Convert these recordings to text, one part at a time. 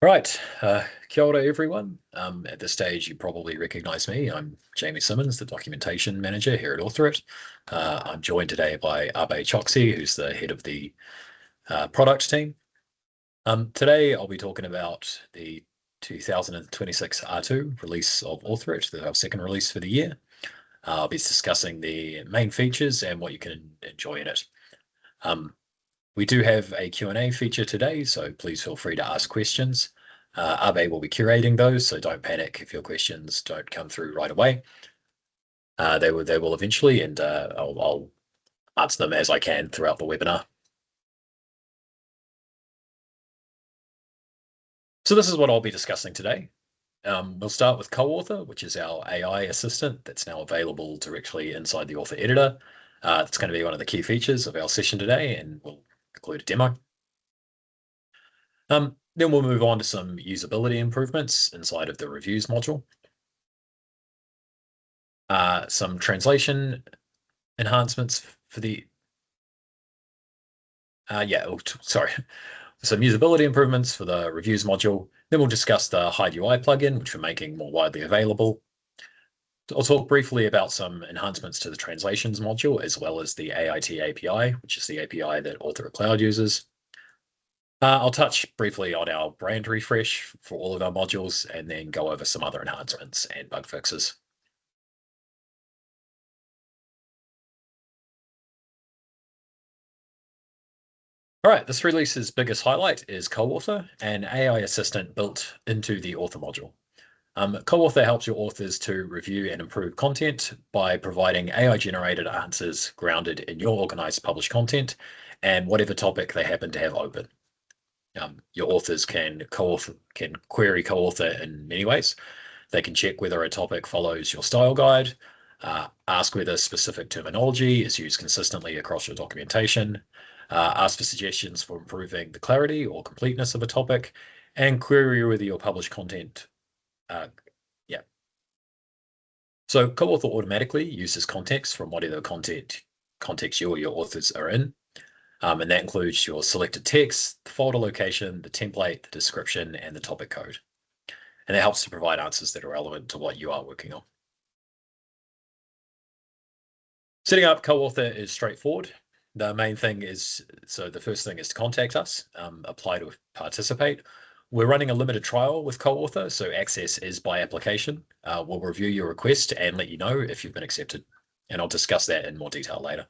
Right, kia ora everyone. At this stage, you probably recognize me. I'm Jamie Simmonds, the documentation manager here at Author. I'm joined today by Abe Choksi, who's the head of the product team. Today, I'll be talking about the 2026 R2 release of Author, our second release for the year. I'll be discussing the main features and what you can enjoy in it. We do have a Q&A feature today, so please feel free to ask questions. Abe will be curating those, so don't panic if your questions don't come through right away. They will eventually, and I'll answer them as I can throughout the webinar. So this is what I'll be discussing today. We'll start with CoAuthor, which is our AI assistant that's now available directly inside the author editor. It's going to be one of the key features of our session today, and we'll include a demo. Then we'll move on to some usability improvements inside of the reviews module. Some translation enhancements for the some usability improvements for the reviews module. Then we'll discuss the HideUI plugin, which we're making more widely available. I'll talk briefly about some enhancements to the translations module, as well as the AIT API, which is the API that Author Cloud uses. I'll touch briefly on our brand refresh for all of our modules, and then go over some other enhancements and bug fixes. All right, this release's biggest highlight is CoAuthor, an AI assistant built into the author module. CoAuthor helps your authors to review and improve content by providing AI-generated answers grounded in your organized published content and whatever topic they happen to have open. Your authors can query CoAuthor in many ways. They can check whether a topic follows your style guide, ask whether specific terminology is used consistently across your documentation, ask for suggestions for improving the clarity or completeness of a topic, and query whether your published content. So CoAuthor automatically uses context from whatever context you or your authors are in. And that includes your selected text, the folder location, the template, the description, and the topic code. And that helps to provide answers that are relevant to what you are working on. Setting up CoAuthor is straightforward. The main thing is, so the first thing is to contact us, apply to participate. We're running a limited trial with CoAuthor, so access is by application. We'll review your request and let you know if you've been accepted, and I'll discuss that in more detail later.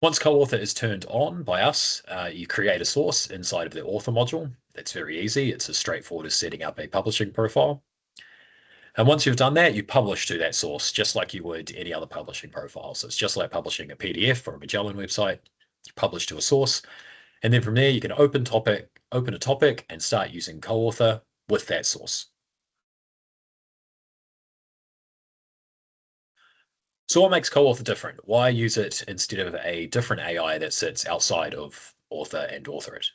Once CoAuthor is turned on by us, you create a source inside of the author module. That's very easy. It's as straightforward as setting up a publishing profile. And once you've done that, you publish to that source, just like you would any other publishing profile. So it's just like publishing a PDF or a Magellan website. You publish to a source, and then from there you can open a topic and start using CoAuthor with that source. So what makes CoAuthor different? Why use it instead of a different AI that sits outside of Author and Author it?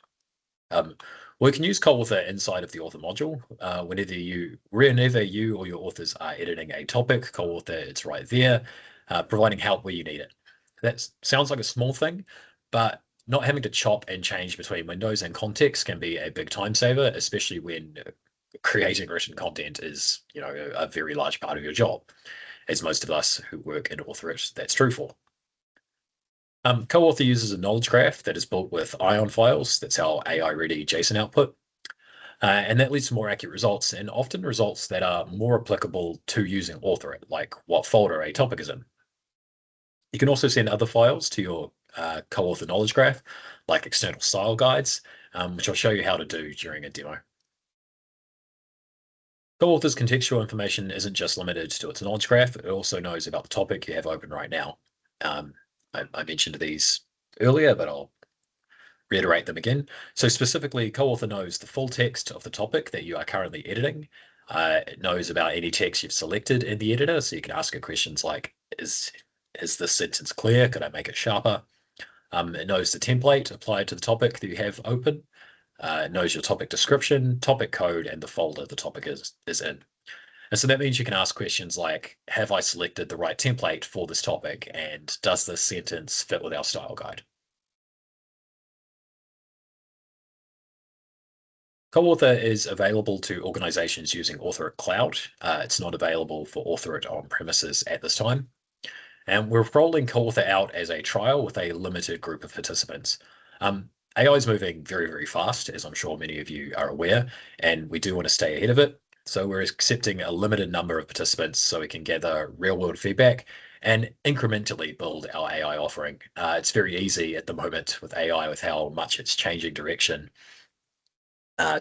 We can use CoAuthor inside of the author module. Whenever you or your authors are editing a topic, CoAuthor, it's right there, providing help where you need it. That sounds like a small thing, but not having to chop and change between windows and context can be a big time saver, especially when creating written content is, a very large part of your job, as most of us who work in Author it, that's true for. CoAuthor uses a knowledge graph that is built with ION files. That's our AI-ready JSON output. And that leads to more accurate results, and often results that are more applicable to using Author it, like what folder a topic is in. You can also send other files to your CoAuthor knowledge graph, like external style guides, which I'll show you how to do during a demo. CoAuthor's contextual information isn't just limited to its knowledge graph, it also knows about the topic you have open right now. I mentioned these earlier, but I'll reiterate them again. So specifically, CoAuthor knows the full text of the topic that you are currently editing. It knows about any text you've selected in the editor, so you can ask it questions like, is this sentence clear? Could I make it sharper? It knows the template applied to the topic that you have open. It knows your topic description, topic code, and the folder the topic is in. And so that means you can ask questions like, have I selected the right template for this topic? And does this sentence fit with our style guide? CoAuthor is available to organizations using Author Cloud. It's not available for Author it on premises at this time. And we're rolling CoAuthor out as a trial with a limited group of participants. AI is moving very, very fast, as I'm sure many of you are aware, and we do want to stay ahead of it. So we're accepting a limited number of participants so we can gather real-world feedback and incrementally build our AI offering. It's very easy at the moment with AI, with how much it's changing direction,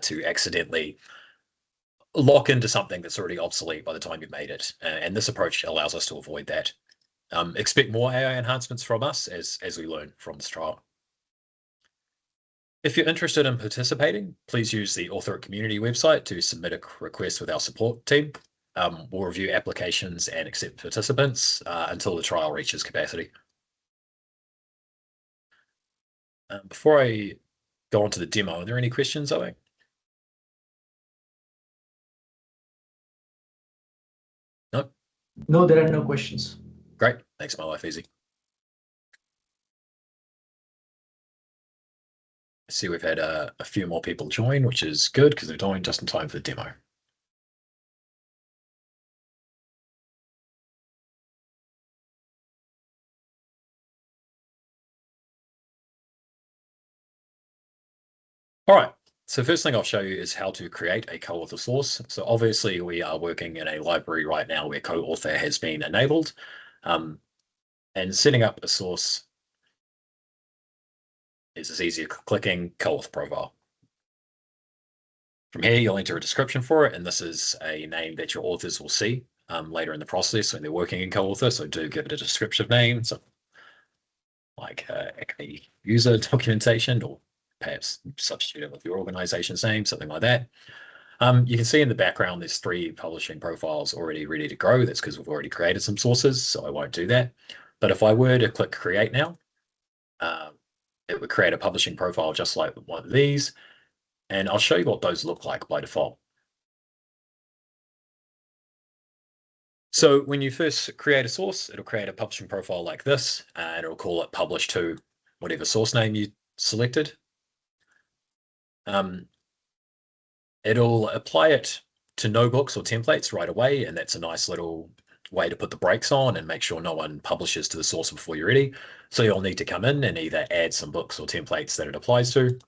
to accidentally lock into something that's already obsolete by the time you've made it. And this approach allows us to avoid that. Expect more AI enhancements from us as we learn from this trial. If you're interested in participating, please use the Author It community website to submit a request with our support team. We'll review applications and accept participants until the trial reaches capacity. Before I go on to the demo, are there any questions, Owen? No? No, there are no questions. Great. Makes my life easy. I see we've had a few more people join, which is good because they're joined just in time for the demo. All right. So first thing I'll show you is how to create a CoAuthor source. So obviously we are working in a library right now where CoAuthor has been enabled. And setting up a source is as easy as clicking CoAuthor profile. From here, you'll enter a description for it, and this is a name that your authors will see later in the process when they're working in CoAuthor. So do give it a descriptive name, so like a user documentation, or perhaps substitute it with your organization's name, something like that. You can see in the background there's 3 publishing profiles already ready to go. That's because we've already created some sources, so I won't do that. But if I were to click create now, it would create a publishing profile just like one of these. And I'll show you what those look like by default. So when you first create a source, it'll create a publishing profile like this, and it'll call it publish to whatever source name you selected. It'll apply it to no books or templates right away, and that's a nice little way to put the brakes on and make sure no one publishes to the source before you're ready. So you'll need to come in and either add some books or templates that it applies to,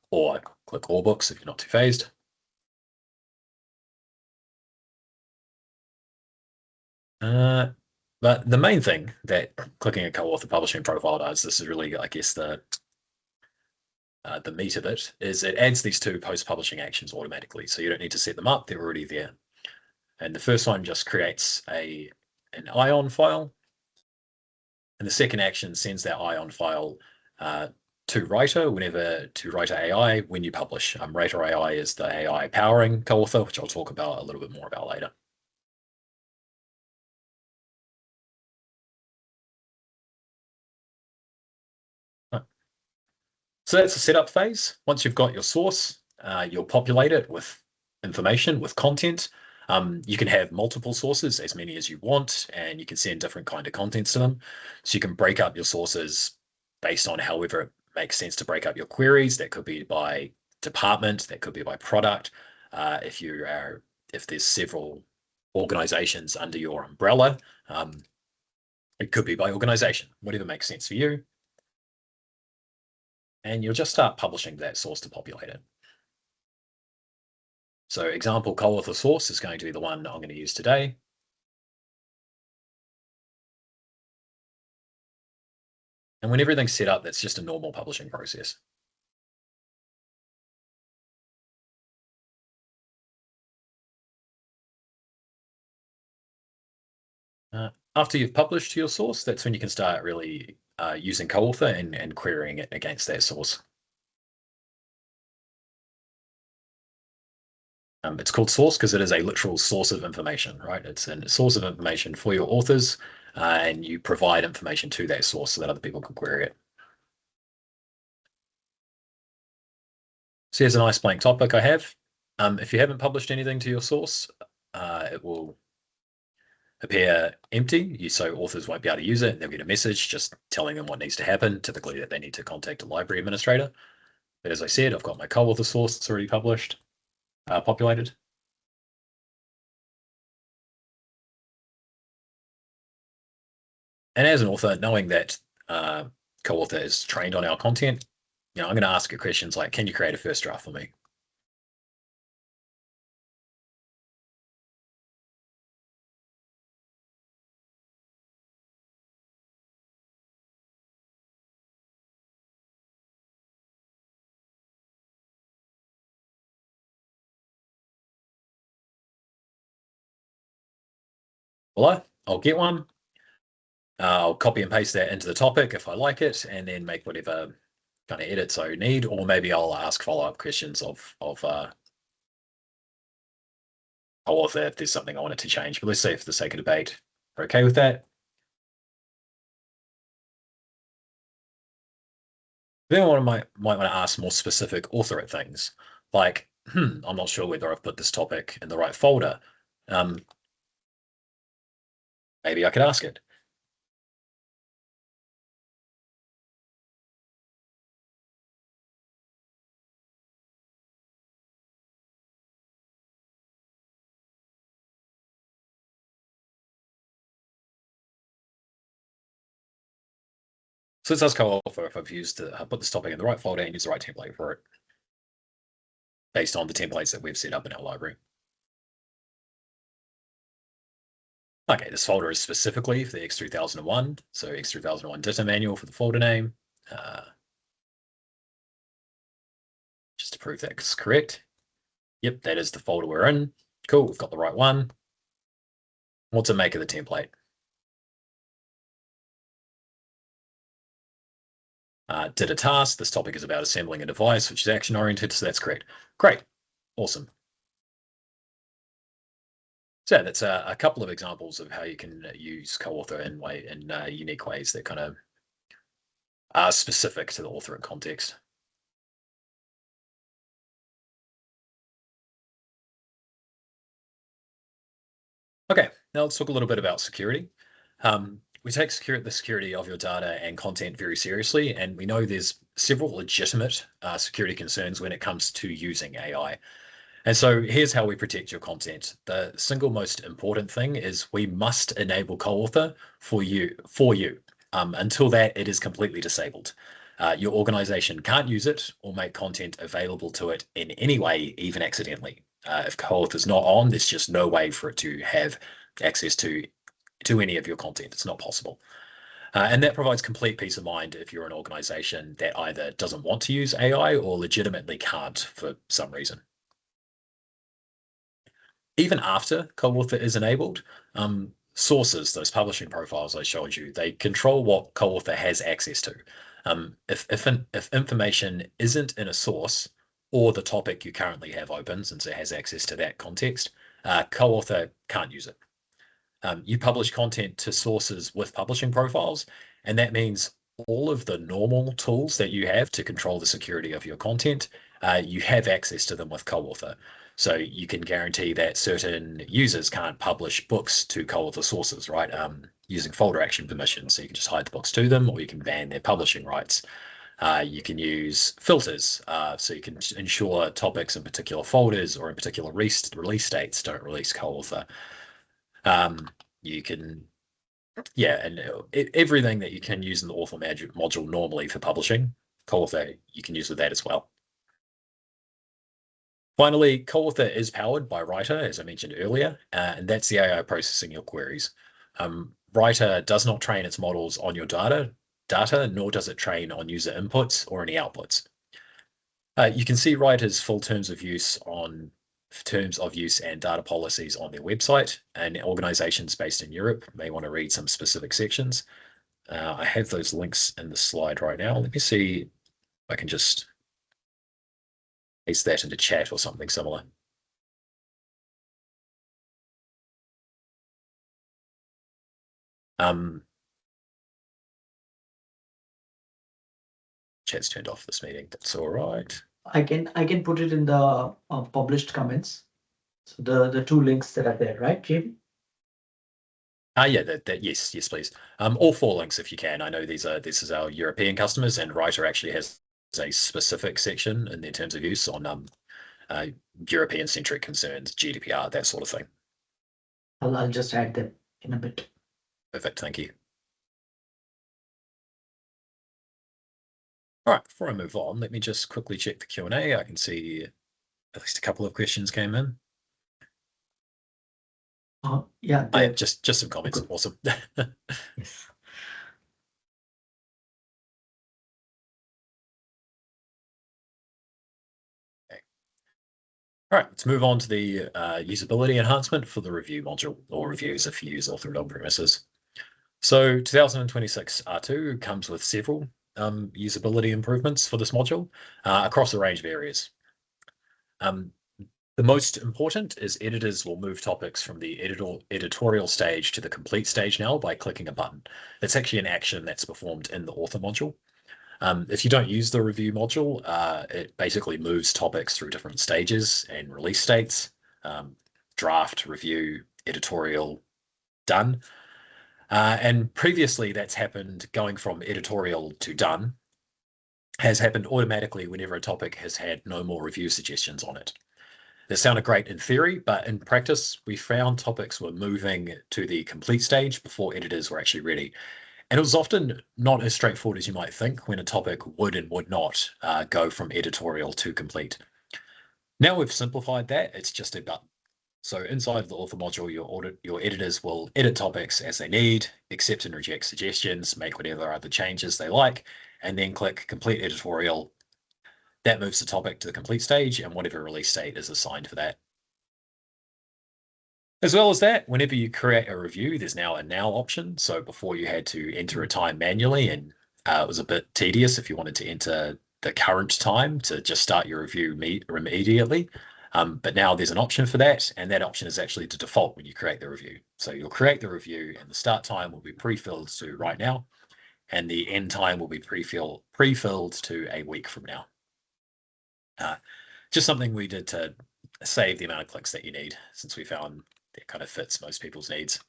or click all books if you're not too phased. But the main thing that clicking a co-author publishing profile does, this is really, I guess, the meat of it, is it adds these 2 post-publishing actions automatically. So you don't need to set them up, they're already there. And the first one just creates an ION file. And the second action sends that ION file to Writer, to Writer AI when you publish. Writer AI is the AI powering co-author, which I'll talk about a little bit more about later. So that's the setup phase. Once you've got your source, you'll populate it with information, with content. You can have multiple sources, as many as you want, and you can send different kind of contents to them. So you can break up your sources based on however it makes sense to break up your queries. That could be by department, that could be by product. If there's several organizations under your umbrella, it could be by organization, whatever makes sense for you. And you'll just start publishing that source to populate it. So example co-author source is going to be the one I'm going to use today. And when everything's set up, that's just a normal publishing process. After you've published your source, that's when you can start really using co-author and querying it against that source. It's called source because it is a literal source of information, right? It's a source of information for your authors, and you provide information to that source so that other people can query it. So here's a nice blank topic I have. If you haven't published anything to your source, it will appear empty, so authors won't be able to use it. They'll get a message just telling them what needs to happen, typically that they need to contact a library administrator. But as I said, I've got my CoAuthor source that's already published, populated. And as an author, knowing that CoAuthor is trained on our content, I'm going to ask it questions like, can you create a first draft for me? Well, I'll get one. I'll copy and paste that into the topic if I like it, and then make whatever kind of edits I need, or maybe I'll ask follow-up questions of CoAuthor if there's something I wanted to change. But let's say for the sake of debate, we're okay with that. Then one might want to ask more specific authorate things, like, I'm not sure whether I've put this topic in the right folder. Maybe I could ask it. So this does CoAuthor if I've put this topic in the right folder and use the right template for it, based on the templates that we've set up in our library. Okay, this folder is specifically for the X3001, so X3001 Ditto manual for the folder name. Just to prove that's correct. Yep, that is the folder we're in. Cool, we've got the right one. What's a make of the template? Did a task. This topic is about assembling a device, which is action-oriented, so that's correct. Great, awesome. So that's a couple of examples of how you can use CoAuthor in unique ways that kind of are specific to the author and context. Okay, now let's talk a little bit about security. We take the security of your data and content very seriously, and we know there's several legitimate security concerns when it comes to using AI. And so here's how we protect your content. The single most important thing is we must enable CoAuthor for you. Until that, it is completely disabled. Your organization can't use it or make content available to it in any way, even accidentally. If CoAuthor is not on, there's just no way for it to have access to any of your content. It's not possible. And that provides complete peace of mind if you're an organization that either doesn't want to use AI or legitimately can't for some reason. Even after CoAuthor is enabled, sources, those publishing profiles I showed you, they control what CoAuthor has access to. If information isn't in a source or the topic you currently have open, since it has access to that context, CoAuthor can't use it. You publish content to sources with publishing profiles, and that means all of the normal tools that you have to control the security of your content, you have access to them with CoAuthor. So you can guarantee that certain users can't publish books to CoAuthor sources, right? Using folder action permissions. So you can just hide the books to them, or you can ban their publishing rights. You can use filters, so you can ensure topics in particular folders or in particular release dates don't release CoAuthor. You can, yeah, and everything that you can use in the author module normally for publishing, CoAuthor, you can use with that as well. Finally, CoAuthor is powered by Writer, as I mentioned earlier, and that's the AI processing your queries. Writer does not train its models on your data, nor does it train on user inputs or any outputs. You can see Writer's full terms of use and data policies on their website, and organizations based in Europe may want to read some specific sections. I have those links in the slide right now. Let me see if I can just paste that into chat or something similar. Chat's turned off this meeting. That's all right. I can put it in the published comments. So the two links that are there, right, Jamie? Yeah, yes, please. All 4 links if you can. I know this is our European customers, and Writer actually has a specific section in their terms of use on European-centric concerns, GDPR, that sort of thing. I'll just add them in a bit. Perfect, thank you. All right, before I move on, let me just quickly check the Q&A. I can see at least a couple of questions came in. Yeah, just some comments. Okay. Awesome. yes. Okay. All right, let's move on to the usability enhancement for the review module, or reviews if you use author on premises. So 2026 R2 comes with several usability improvements for this module across a range of areas. The most important is editors will move topics from the editorial stage to the complete stage now by clicking a button. That's actually an action that's performed in the author module. If you don't use the review module, it basically moves topics through different stages and release states, draft, review, editorial, done. And previously that's happened going from editorial to done has happened automatically whenever a topic has had no more review suggestions on it. That sounded great in theory, but in practice, we found topics were moving to the complete stage before editors were actually ready. And it was often not as straightforward as you might think when a topic would and would not go from editorial to complete. Now we've simplified that, it's just a button. So inside of the author module, your editors will edit topics as they need, accept and reject suggestions, make whatever other changes they like, and then click complete editorial. That moves the topic to the complete stage and whatever release date is assigned for that. As well as that, whenever you create a review, there's now a now option. So before you had to enter a time manually, and it was a bit tedious if you wanted to enter the current time to just start your review immediately. But now there's an option for that, and that option is actually the default when you create the review. So you'll create the review, and the start time will be pre-filled to right now, and the end time will be pre-filled to a week from now. Just something we did to save the amount of clicks that you need, since we found that kind of fits most people's needs.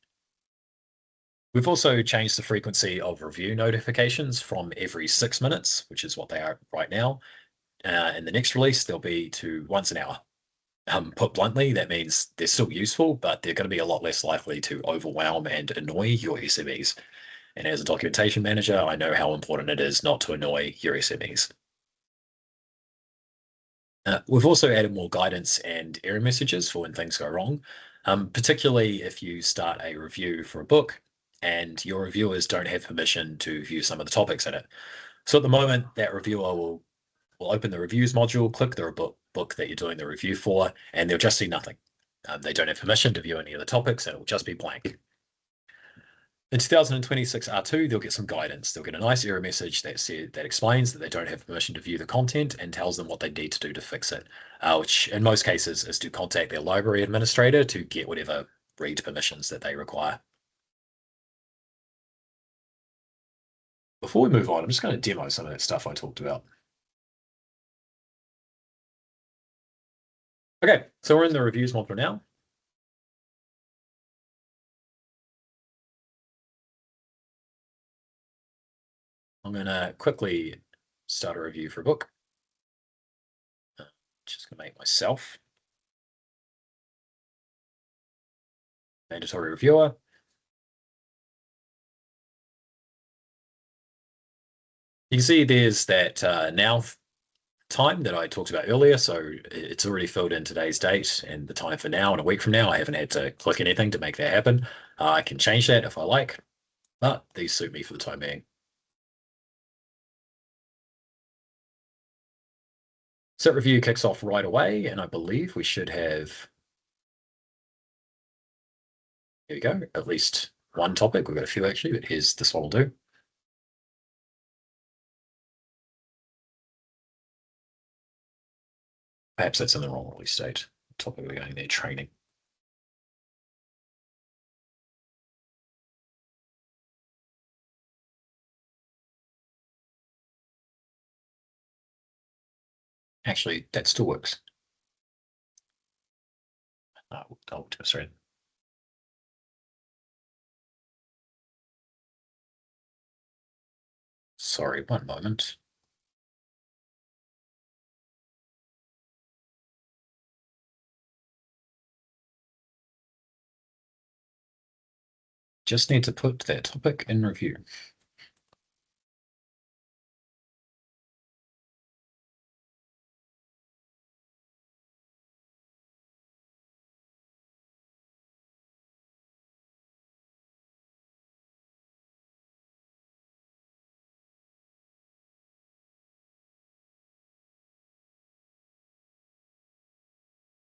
We've also changed the frequency of review notifications from every 6 minutes, which is what they are right now. In the next release, they'll be to once an hour. Put bluntly, that means they're still useful, but they're going to be a lot less likely to overwhelm and annoy your SMEs. And as a documentation manager, I know how important it is not to annoy your SMEs. We've also added more guidance and error messages for when things go wrong, particularly if you start a review for a book and your reviewers don't have permission to view some of the topics in it. So at the moment, that reviewer will open the reviews module, click the book that you're doing the review for, and they'll just see nothing. They don't have permission to view any of the topics, and it will just be blank. In 2026 R2, they'll get some guidance. They'll get a nice error message that explains that they don't have permission to view the content and tells them what they need to do to fix it, which in most cases is to contact their library administrator to get whatever read permissions that they require. Before we move on, I'm just going to demo some of that stuff I talked about. Okay, so we're in the reviews module now. I'm going to quickly start a review for a book. Just going to make myself mandatory reviewer. You can see there's that now time that I talked about earlier. So it's already filled in today's date and the time for now and a week from now. I haven't had to click anything to make that happen. I can change that if I like, but these suit me for the time being. Set review kicks off right away, and I believe we should have, here we go, at least one topic. We've got a few actually, but here's this one will do. Perhaps that's in the wrong release date. Topic we're going there, training. Actually, that still works. Sorry. Sorry, one moment. just need to put that topic in review.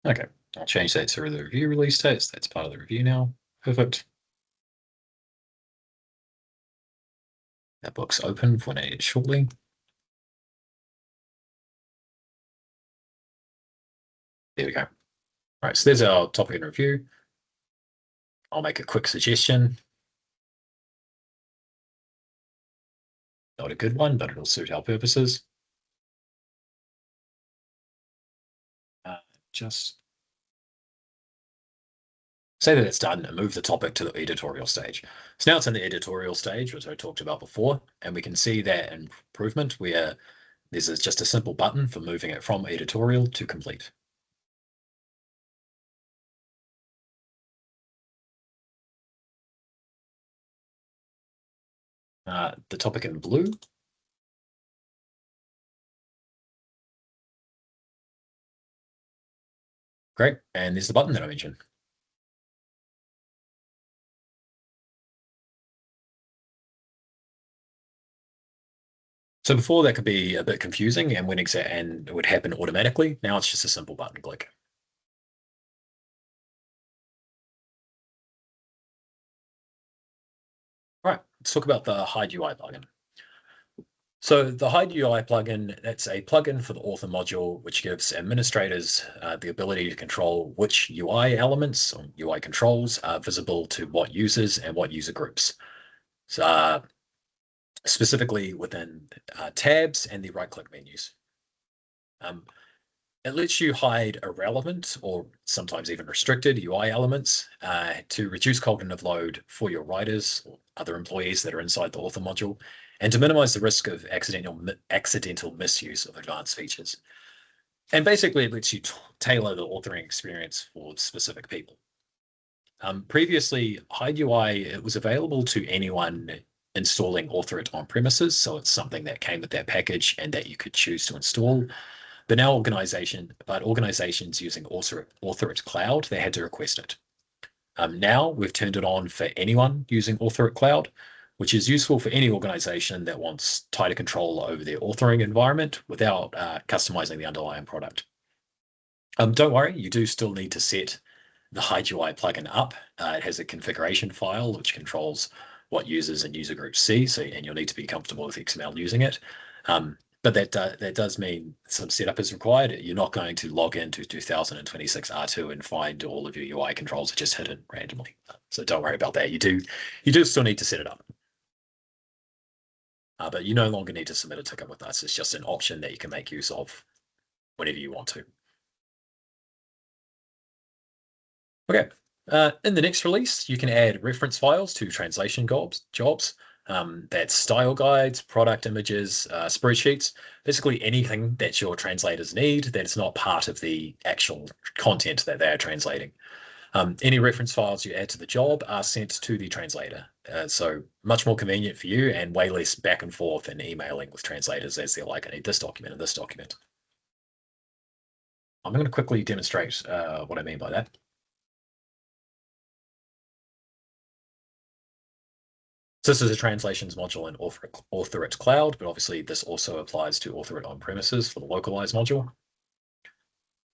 Okay, I'll change that to the review release date. So that's part of the review now. Perfect. That book's open for when shortly. There we go. All right, so there's our topic in review. I'll make a quick suggestion. Not a good one, but it'll suit our purposes. Just say that it's done and move the topic to the editorial stage. So now it's in the editorial stage, which I talked about before, and we can see that improvement where there's just a simple button for moving it from editorial to complete. The topic in blue. Great, and there's the button that I mentioned. So before that could be a bit confusing and it would happen automatically. Now it's just a simple button click. All right, let's talk about the HideUI plugin. So the HideUI plugin, that's a plugin for the author module, which gives administrators the ability to control which UI elements or UI controls are visible to what users and what user groups. So specifically within tabs and the right-click menus. It lets you hide irrelevant or sometimes even restricted UI elements to reduce cognitive load for your writers or other employees that are inside the author module, and to minimize the risk of accidental misuse of advanced features. And basically, it lets you tailor the authoring experience for specific people. Previously, HideUI, it was available to anyone installing AuthorIt on premises, so it's something that came with that package and that you could choose to install. But now organizations using AuthorIt Cloud, they had to request it. Now we've turned it on for anyone using AuthorIt Cloud, which is useful for any organization that wants tighter control over their authoring environment without customizing the underlying product. Don't worry, you do still need to set the HideUI plugin up. It has a configuration file which controls what users and user groups see, and you'll need to be comfortable with XML using it. But that does mean some setup is required. You're not going to log into 2026 R2 and find all of your UI controls are just hidden randomly. So don't worry about that. You do still need to set it up. But you no longer need to submit a ticket with us. It's just an option that you can make use of whenever you want to. Okay. In the next release, you can add reference files to translation jobs. That's style guides, product images, spreadsheets, basically anything that your translators need that is not part of the actual content that they're translating. Any reference files you add to the job are sent to the translator. So much more convenient for you and way less back and forth and emailing with translators as they're like, I need this document and this document. I'm going to quickly demonstrate what I mean by that. So this is a translations module in AuthorIt Cloud, but obviously this also applies to AuthorIt on premises for the localized module.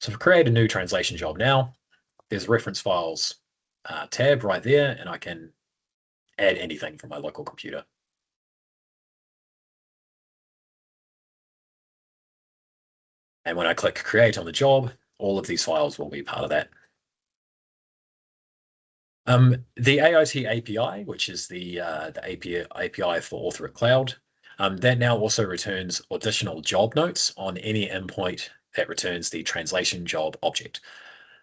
So if I create a new translation job now, there's reference files tab right there, and I can add anything from my local computer. And when I click create on the job, all of these files will be part of that. The AIT API, which is the API for AuthorIt Cloud, that now also returns additional job notes on any endpoint that returns the translation job object.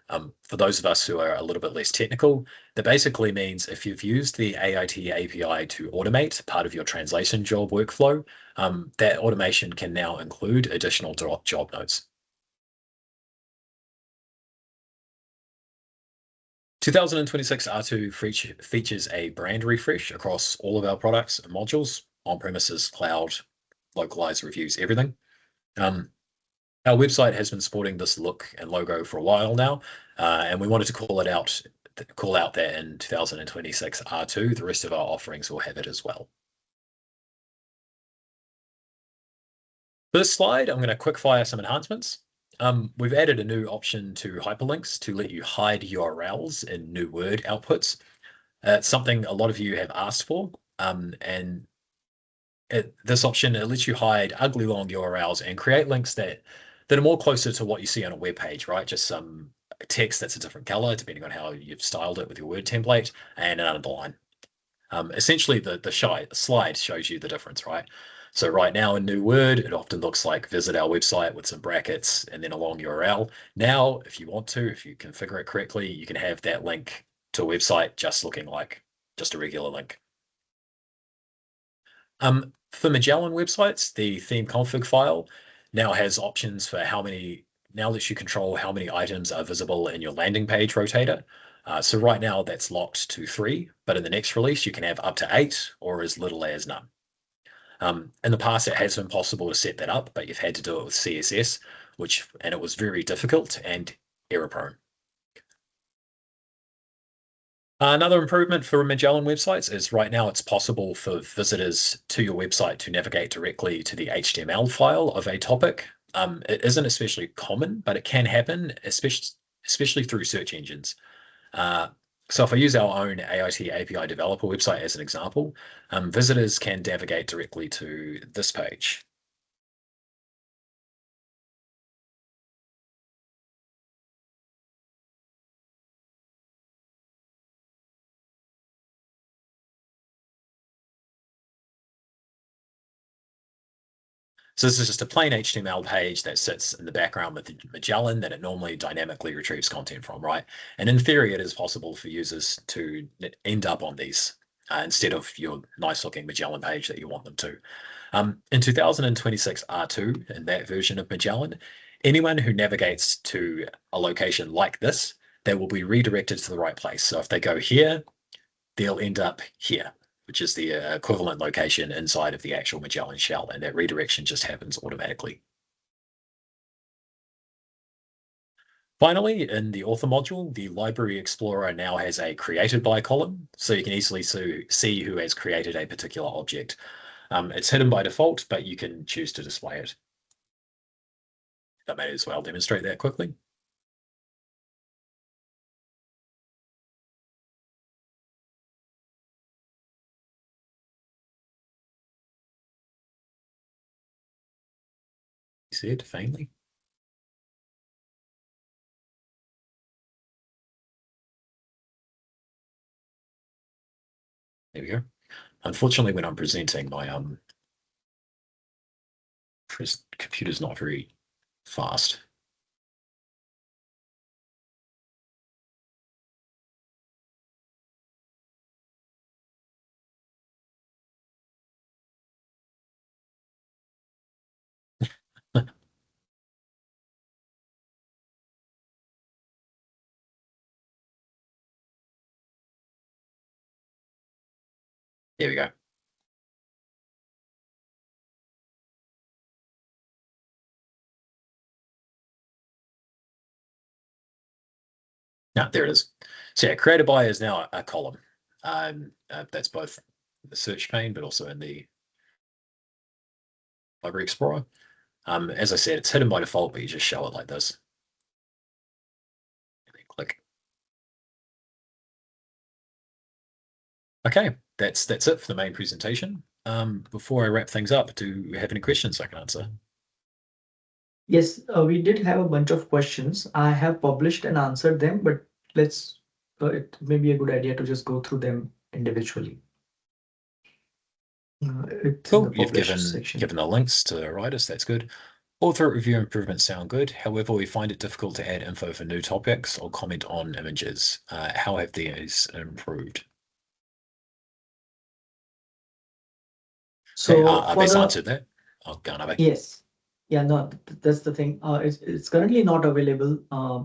For those of us who are a little bit less technical, that basically means if you've used the AIT API to automate part of your translation job workflow, that automation can now include additional job notes. 2026 R2 features a brand refresh across all of our products and modules, on-premises, cloud, localized reviews, everything. Our website has been sporting this look and logo for a while now, and we wanted to call out that in 2026 R2, the rest of our offerings will have it as well. For this slide, I'm going to quickfire some enhancements. We've added a new option to hyperlinks to let you hide URLs in new word outputs. It's something a lot of you have asked for, and this option, it lets you hide ugly long URLs and create links that are more closer to what you see on a web page, right? Just some text that's a different color, depending on how you've styled it with your word template, and an underline. Essentially, the slide shows you the difference, right? So right now in New Word, it often looks like visit our website with some brackets and then a long URL. Now, if you want to, if you configure it correctly, you can have that link to a website just looking like just a regular link. For Magellan websites, the theme config file now has options for now lets you control how many items are visible in your landing page rotator. So right now that's locked to 3, but in the next release you can have up to 8 or as little as none. In the past it has been possible to set that up, but you've had to do it with CSS, and it was very difficult and error prone. Another improvement for Magellan websites is right now it's possible for visitors to your website to navigate directly to the HTML file of a topic. It isn't especially common, but it can happen, especially through search engines. So if I use our own AIT API developer website as an example, visitors can navigate directly to this page. So this is just a plain HTML page that sits in the background with the Magellan that it normally dynamically retrieves content from, right? And in theory, it is possible for users to end up on these instead of your nice looking Magellan page that you want them to. In 2026 R2, in that version of Magellan, anyone who navigates to a location like this, they will be redirected to the right place. So if they go here, they'll end up here, which is the equivalent location inside of the actual Magellan shell, and that redirection just happens automatically. Finally, in the author module, the Library Explorer now has a created by column, so you can easily see who has created a particular object. It's hidden by default, but you can choose to display it. I may as well demonstrate that quickly. See it faintly? There we go. Unfortunately, when I'm presenting, my computer's not very fast. There we go. Now, there it is. So yeah, created by is now a column. That's both the search pane, but also in the Library Explorer. As I said, it's hidden by default, but you just show it like this. And then click. Okay, that's it for the main presentation. Before I wrap things up, do you have any questions I can answer? Yes, we did have a bunch of questions. I have published and answered them, but it may be a good idea to just go through them individually. It's in Cool. the You've published section. given the links to the writers. That's good. Author review improvements sound good. However, we find it difficult to add info for new topics or comment on images. How have these improved? So Okay, Abe's answered that. I'll go on, Abe. yes, yeah, no, that's the thing. It's currently not available,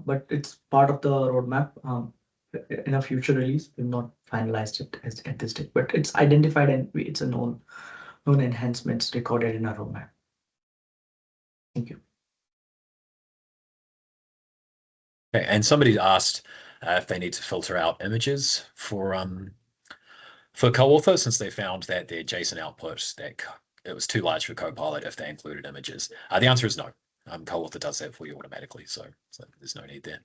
but it's part of the roadmap. in a future release. We've not finalized it at this stage, but it's identified and it's a known enhancements recorded in our roadmap. Thank you. Okay, and somebody asked if they need to filter out images for CoAuthor, since they found that their JSON output that it was too large for Copilot if they included images. The answer is no. CoAuthor does that for you automatically, so there's no need there.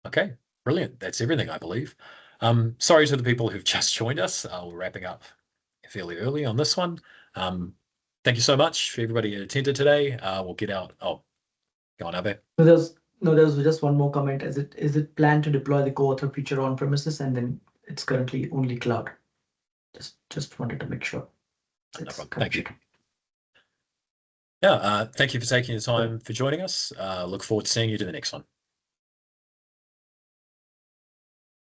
Okay, brilliant. That's everything, I believe. Sorry to the people who've just joined us. We're wrapping up fairly early on this one. Thank you so much for everybody who attended today. We'll get out. Oh, go on, Abe. There's just one more comment. Is it planned to deploy the CoAuthor feature on premises, and then it's currently only cloud? Just wanted to make sure. No problem. Thank you. Yeah, thank you for taking the time for joining us. Look forward to seeing you to the next one.